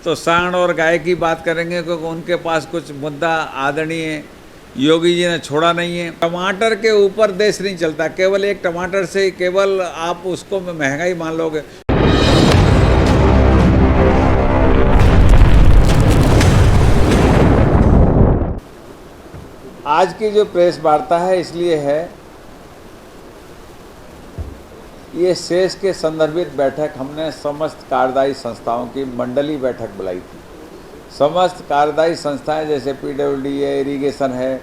तो सांड और गाय की बात करेंगे क्योंकि उनके पास कुछ मुद्दा आदरणीय योगी जी ने छोड़ा नहीं है। टमाटर के ऊपर देश नहीं चलता, केवल एक टमाटर से केवल आप उसको महंगाई मान लोगे। आज की जो प्रेस वार्ता है इसलिए है, ये शेष के संदर्भित बैठक हमने समस्त कार्यदायी संस्थाओं की मंडली बैठक बुलाई थी। समस्त कार्यदायी संस्थाएं जैसे PWD है, इरिगेशन है,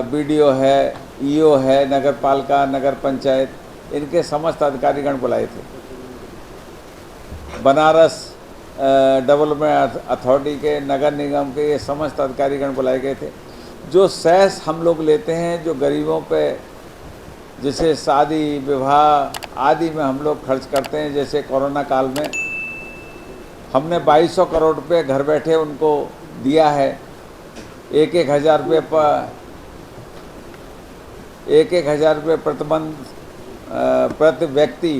BDO है, EO है, नगर पालिका, नगर पंचायत, इनके समस्त अधिकारीगण बुलाए थे। बनारस डेवलपमेंट अथॉरिटी के, नगर निगम के, ये समस्त अधिकारीगण बुलाए गए थे। जो सेस हम लोग लेते हैं, जो गरीबों पे जैसे शादी विवाह आदि में हम लोग खर्च करते हैं, जैसे कोरोना काल में हमने 2200 करोड़ रुपये घर बैठे उनको दिया है। एक हज़ार रुपये प्रति व्यक्ति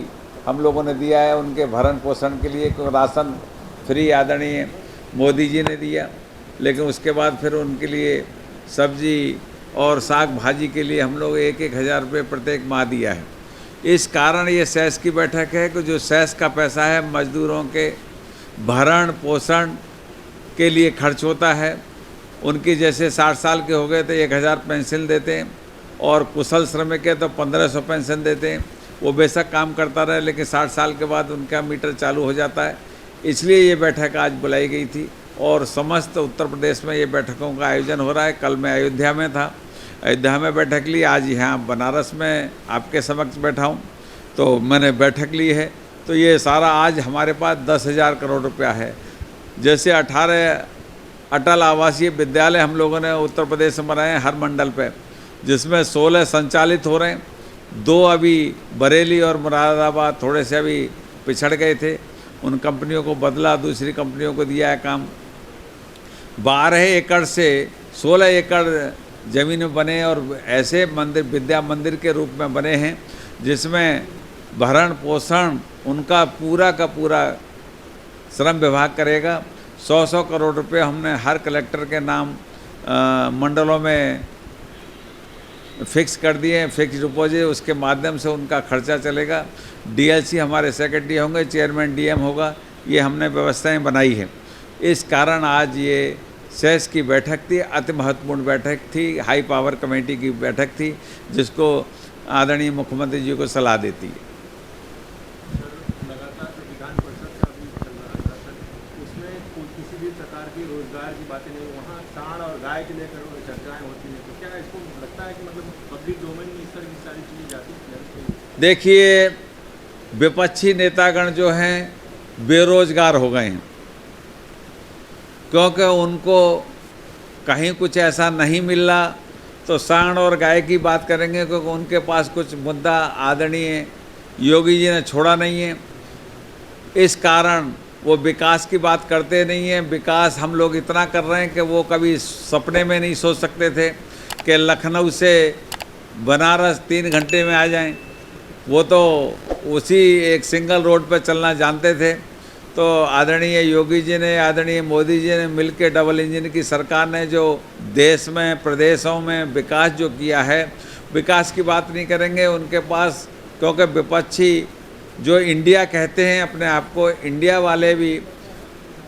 हम लोगों ने दिया है उनके भरण पोषण के लिए। क्योंकि राशन फ्री आदरणीय मोदी जी ने दिया, लेकिन उसके बाद फिर उनके लिए सब्जी और साग भाजी के लिए हम लोग 1,000 रुपये प्रत्येक माह दिया है। इस कारण ये सेस की बैठक है कि जो सेस का पैसा है मजदूरों के भरण पोषण के लिए खर्च होता है। उनकी जैसे 60 साल के हो गए तो 1,000 पेंशन देते हैं, और कुशल श्रमिक है तो 1500 पेंशन देते हैं। वो बेशक काम करता रहे, लेकिन 60 साल के बाद उनका मीटर चालू हो जाता है। इसलिए ये बैठक आज बुलाई गई थी, और समस्त उत्तर प्रदेश में ये बैठकों का आयोजन हो रहा है। कल मैं अयोध्या में था, अयोध्या में बैठक ली। आज यहाँ बनारस में आपके समक्ष बैठा हूँ, तो मैंने बैठक ली है। तो ये सारा आज हमारे पास 10,000 करोड़ रुपया है। जैसे 18 अटल आवासीय विद्यालय हम लोगों ने उत्तर प्रदेश में बनाए हैं हर मंडल पे, जिसमें 16 संचालित हो रहे हैं। 2 अभी बरेली और मुरादाबाद थोड़े से अभी पिछड़ गए थे, उन कंपनियों को बदला, दूसरी कंपनियों को दिया है काम। 12 एकड़ से 16 एकड़ ज़मीन में बने, और ऐसे मंदिर विद्या मंदिर के रूप में बने हैं जिसमें भरण पोषण उनका पूरा का पूरा श्रम विभाग करेगा। 100 करोड़ रुपए हमने हर कलेक्टर के नाम मंडलों में फिक्स कर दिए हैं, फिक्स डिपॉजिट, उसके माध्यम से उनका खर्चा चलेगा। DLC हमारे सेक्रेटरी होंगे, चेयरमैन DM होगा, ये हमने व्यवस्थाएं बनाई है। इस कारण आज ये सेस की बैठक थी, अति महत्वपूर्ण बैठक थी, हाई पावर कमेटी की बैठक थी, जिसको आदरणीय मुख्यमंत्री जी को सलाह देती है। लगातार विधान परिषद का भी चल रहा था सर, उसमें किसी भी प्रकार की रोजगार की बातें नहीं, वहाँ सांड और गाय के लेकर चर्चाएं होती हैं। तो क्या इसको लगता है कि मतलब पब्लिक डोमेन में इस तरह की सारी चीज़ें जाती हैं? देखिए, विपक्षी नेतागण जो हैं बेरोजगार हो गए हैं, क्योंकि उनको कहीं कुछ ऐसा नहीं मिल रहा, तो सांड और गाय की बात करेंगे क्योंकि उनके पास कुछ मुद्दा आदरणीय योगी जी ने छोड़ा नहीं है। इस कारण वो विकास की बात करते नहीं हैं। विकास हम लोग इतना कर रहे हैं कि वो कभी सपने में नहीं सोच सकते थे कि लखनऊ से बनारस 3 घंटे में आ जाएं। वो तो उसी एक सिंगल रोड पर चलना जानते थे। तो आदरणीय योगी जी ने, आदरणीय मोदी जी ने मिलकर डबल इंजन की सरकार ने जो देश में प्रदेशों में विकास जो किया है, विकास की बात नहीं करेंगे उनके पास, क्योंकि विपक्षी जो इंडिया कहते हैं अपने आप को, इंडिया वाले भी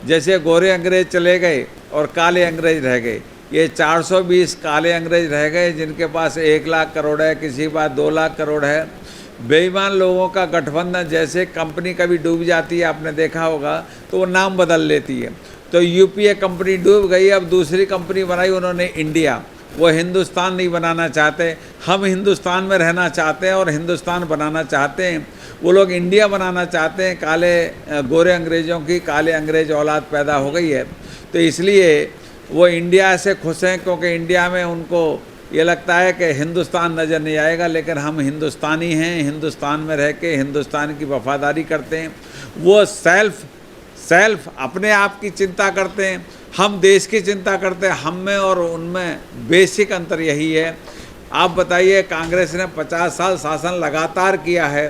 जैसे गोरे अंग्रेज चले गए और काले अंग्रेज रह गए। ये 420 काले अंग्रेज रह गए जिनके पास 1 लाख करोड़ है, किसी के पास 2 लाख करोड़ है। बेईमान लोगों का गठबंधन, जैसे कंपनी कभी डूब जाती है, आपने देखा होगा, तो वो नाम बदल लेती है। तो UPA कंपनी डूब गई, अब दूसरी कंपनी बनाई उन्होंने इंडिया। वो हिंदुस्तान नहीं बनाना चाहते, हम हिंदुस्तान में रहना चाहते हैं और हिंदुस्तान बनाना चाहते हैं। वो लोग इंडिया बनाना चाहते हैं। काले गोरे अंग्रेज़ों की काले अंग्रेज औलाद पैदा हो गई है, तो इसलिए वो इंडिया से खुश हैं, क्योंकि इंडिया में उनको ये लगता है कि हिंदुस्तान नज़र नहीं आएगा। लेकिन हम हिंदुस्तानी हैं, हिंदुस्तान में रह के हिंदुस्तान की वफादारी करते हैं। वो सेल्फ अपने आप की चिंता करते हैं, हम देश की चिंता करते हैं। हम में और उनमें बेसिक अंतर यही है। आप बताइए, कांग्रेस ने 50 साल शासन लगातार किया है,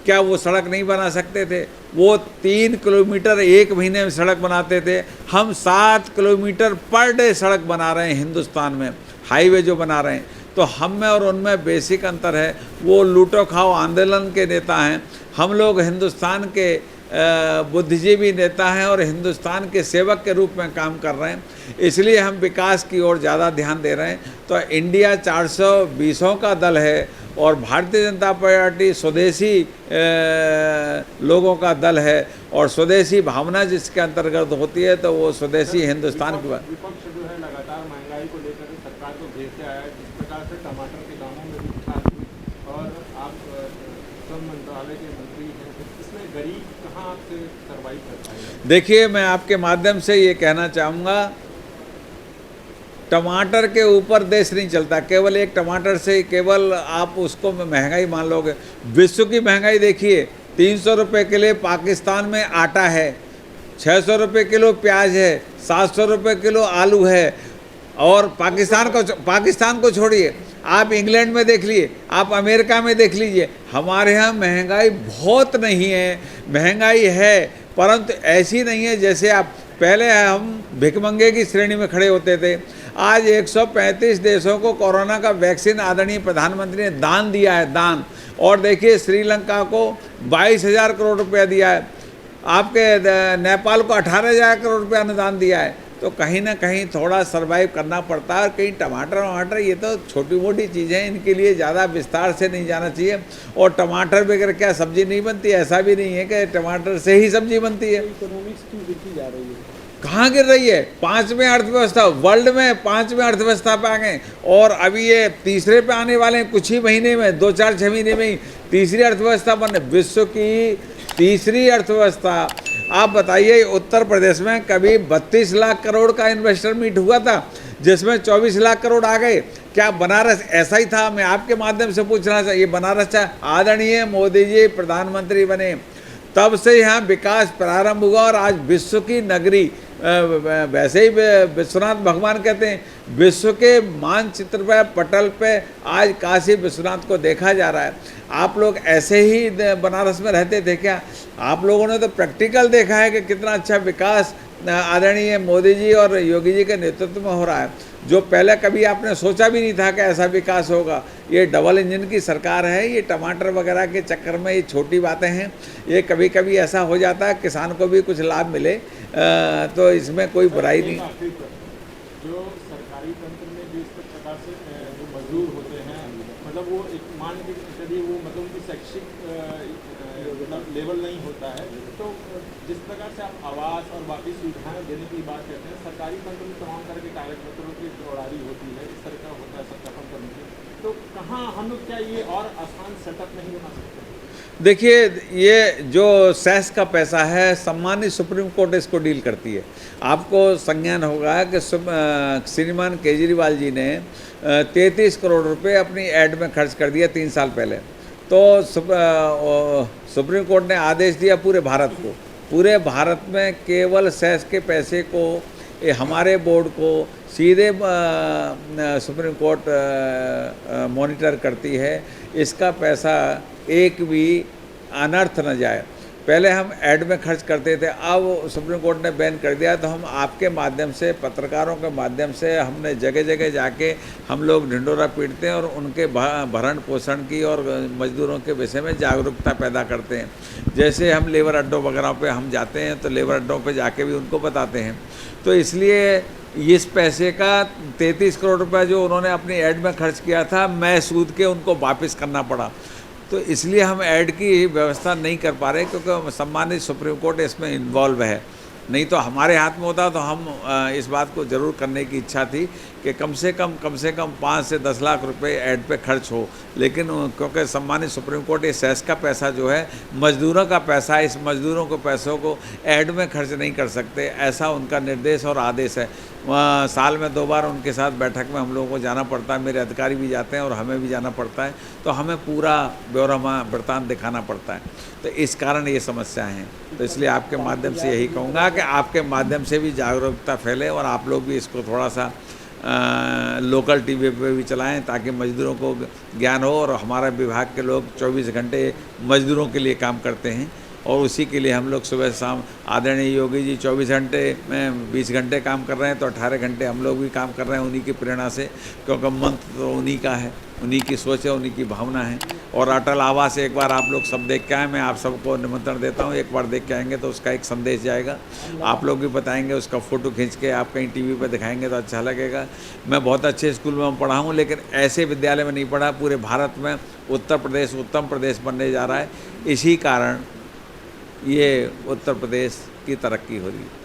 क्या वो सड़क नहीं बना सकते थे? वो 3 किलोमीटर एक महीने में सड़क बनाते थे, हम 7 किलोमीटर पर डे सड़क बना रहे हैं हिंदुस्तान में, हाईवे जो बना रहे हैं। तो हम में और उनमें बेसिक अंतर है। वो लूटो खाओ आंदोलन के नेता हैं, हम लोग हिंदुस्तान के बुद्धिजीवी नेता हैं और हिंदुस्तान के सेवक के रूप में काम कर रहे हैं, इसलिए हम विकास की ओर ज़्यादा ध्यान दे रहे हैं। तो इंडिया 420 का दल है और भारतीय जनता पार्टी स्वदेशी लोगों का दल है, और स्वदेशी भावना जिसके अंतर्गत होती है तो वो स्वदेशी हिंदुस्तान की बात। विपक्ष जो है लगातार महंगाई को लेकर सरकार को घेरते आया है, जिस प्रकार से टमाटर के दामों में भी उछाल हुई, और आप श्रम मंत्रालय के मंत्री हैं, इसमें गरीब कहाँ से सर्वाइव कर पाएगा? देखिए, मैं आपके माध्यम से ये कहना चाहूँगा, टमाटर के ऊपर देश नहीं चलता। केवल एक टमाटर से केवल आप उसको महंगाई मान लोगे। विश्व की महंगाई देखिए, 300 रुपये के लिए पाकिस्तान में आटा है, 600 रुपये किलो प्याज है, 700 रुपये किलो आलू है। और पाकिस्तान को छोड़िए, आप इंग्लैंड में देख लीजिए, आप अमेरिका में देख लीजिए, हमारे यहाँ महंगाई बहुत नहीं है। महंगाई है परंतु ऐसी नहीं है जैसे आप पहले हम भिखमंगे की श्रेणी में खड़े होते थे। आज 135 देशों को कोरोना का वैक्सीन आदरणीय प्रधानमंत्री ने दान दिया है, दान। और देखिए, श्रीलंका को 22,000 करोड़ रुपया दिया है, आपके नेपाल को 18,000 करोड़ रुपया अनुदान दिया है। तो कहीं ना कहीं थोड़ा सर्वाइव करना पड़ता है। और कहीं टमाटर वमाटर ये तो छोटी मोटी चीज़ें हैं, इनके लिए ज़्यादा विस्तार से नहीं जाना चाहिए। और टमाटर वगैरह क्या सब्जी नहीं बनती? ऐसा भी नहीं है कि टमाटर से ही सब्जी बनती है। इकोनॉमिक्स क्यों गिरती जा रही है? कहाँ गिर रही है? 5वीं अर्थव्यवस्था, वर्ल्ड में 5वीं अर्थव्यवस्था पे आ गए, और अभी ये तीसरे पे आने वाले हैं कुछ ही महीने में, 2-4-6 महीने में ही तीसरी अर्थव्यवस्था बन, विश्व की तीसरी अर्थव्यवस्था। आप बताइए, उत्तर प्रदेश में कभी 32 लाख करोड़ का इन्वेस्टर मीट हुआ था, जिसमें 24 लाख करोड़ आ गए। क्या बनारस ऐसा ही था? मैं आपके माध्यम से पूछना चाहिए, बनारस था, आदरणीय मोदी जी प्रधानमंत्री बने तब से यहाँ विकास प्रारंभ हुआ। और आज विश्व की नगरी, वैसे ही विश्वनाथ भगवान कहते हैं, विश्व के मानचित्र पर, पटल पे आज काशी विश्वनाथ को देखा जा रहा है। आप लोग ऐसे ही बनारस में रहते थे क्या? आप लोगों ने तो प्रैक्टिकल देखा है कि कितना अच्छा विकास आदरणीय मोदी जी और योगी जी के नेतृत्व में हो रहा है, जो पहले कभी आपने सोचा भी नहीं था कि ऐसा विकास होगा। ये डबल इंजन की सरकार है। ये टमाटर वगैरह के चक्कर में ये छोटी बातें हैं, ये कभी कभी ऐसा हो जाता है, किसान को भी कुछ लाभ मिले तो इसमें कोई बुराई नहीं। जो सरकारी तंत्र में जो इस प्रकार से जो मजदूर होते हैं, मतलब वो एक मान के चलिए, वो मतलब उनकी शैक्षिक लेवल नहीं होता है, तो जिस प्रकार से आप आवास और बाकी सुविधाएं देने की बात करते हैं, सरकारी तंत्र में तमाम तरह के कागज पत्रों की दौड़ारी होती है, इस तरह का होता है सत्यापन करने के, तो कहाँ हम लोग क्या ये और आसान सेटअप नहीं बना सकते? देखिए, ये जो सेस का पैसा है, सम्मानित सुप्रीम कोर्ट इसको डील करती है। आपको संज्ञान होगा कि श्रीमान केजरीवाल जी ने 33 करोड़ रुपए अपनी ऐड में खर्च कर दिया 3 साल पहले। तो सुप्रीम कोर्ट ने आदेश दिया पूरे भारत को, पूरे भारत में केवल सेस के पैसे को हमारे बोर्ड को सीधे सुप्रीम कोर्ट मॉनिटर करती है। इसका पैसा एक भी अनर्थ न जाए। पहले हम ऐड में खर्च करते थे, अब सुप्रीम कोर्ट ने बैन कर दिया। तो हम आपके माध्यम से, पत्रकारों के माध्यम से, हमने जगह जगह जाके हम लोग ढिंडोरा पीटते हैं और उनके भरण पोषण की और मजदूरों के विषय में जागरूकता पैदा करते हैं। जैसे हम लेबर अड्डों वगैरह पे हम जाते हैं तो लेबर अड्डों पे जाके भी उनको बताते हैं। तो इसलिए इस पैसे का 33 करोड़ रुपये जो उन्होंने अपनी ऐड में खर्च किया था, मैं सूद के उनको वापस करना पड़ा। तो इसलिए हम ऐड की व्यवस्था नहीं कर पा रहे, क्योंकि सम्मानित सुप्रीम कोर्ट इसमें इन्वॉल्व है। नहीं तो हमारे हाथ में होता तो हम इस बात को ज़रूर करने की इच्छा थी कि कम से कम 5 से 10 लाख रुपए ऐड पे खर्च हो। लेकिन क्योंकि सम्मानित सुप्रीम कोर्ट ये सेस का पैसा जो है मज़दूरों का पैसा है, इस मज़दूरों को पैसों को ऐड में खर्च नहीं कर सकते, ऐसा उनका निर्देश और आदेश है। साल में 2 बार उनके साथ बैठक में हम लोगों को जाना पड़ता है, मेरे अधिकारी भी जाते हैं और हमें भी जाना पड़ता है। तो हमें पूरा ब्यौरा वृत्तांत दिखाना पड़ता है। तो इस कारण ये समस्याएं हैं। तो इसलिए आपके माध्यम से यही कहूँगा कि आपके माध्यम से भी जागरूकता फैले और आप लोग भी इसको थोड़ा सा लोकल टीवी पे भी चलाएं, ताकि मज़दूरों को ज्ञान हो। और हमारा विभाग के लोग 24 घंटे मज़दूरों के लिए काम करते हैं, और उसी के लिए हम लोग सुबह शाम आदरणीय योगी जी 24 घंटे में 20 घंटे काम कर रहे हैं, तो 18 घंटे हम लोग भी काम कर रहे हैं उन्हीं की प्रेरणा से, क्योंकि मंत्र तो उन्हीं का है, उन्हीं की सोच है, उन्हीं की भावना है। और अटल आवास एक बार आप लोग सब देख के आए, मैं आप सबको निमंत्रण देता हूँ, एक बार देख के आएंगे तो उसका एक संदेश जाएगा। आप लोग भी बताएंगे, उसका फ़ोटो खींच के आप कहीं टीवी पर दिखाएंगे तो अच्छा लगेगा। मैं बहुत अच्छे स्कूल में पढ़ा हूँ, लेकिन ऐसे विद्यालय में नहीं पढ़ा। पूरे भारत में उत्तर प्रदेश उत्तम प्रदेश बनने जा रहा है, इसी कारण ये उत्तर प्रदेश की तरक्की हो रही है।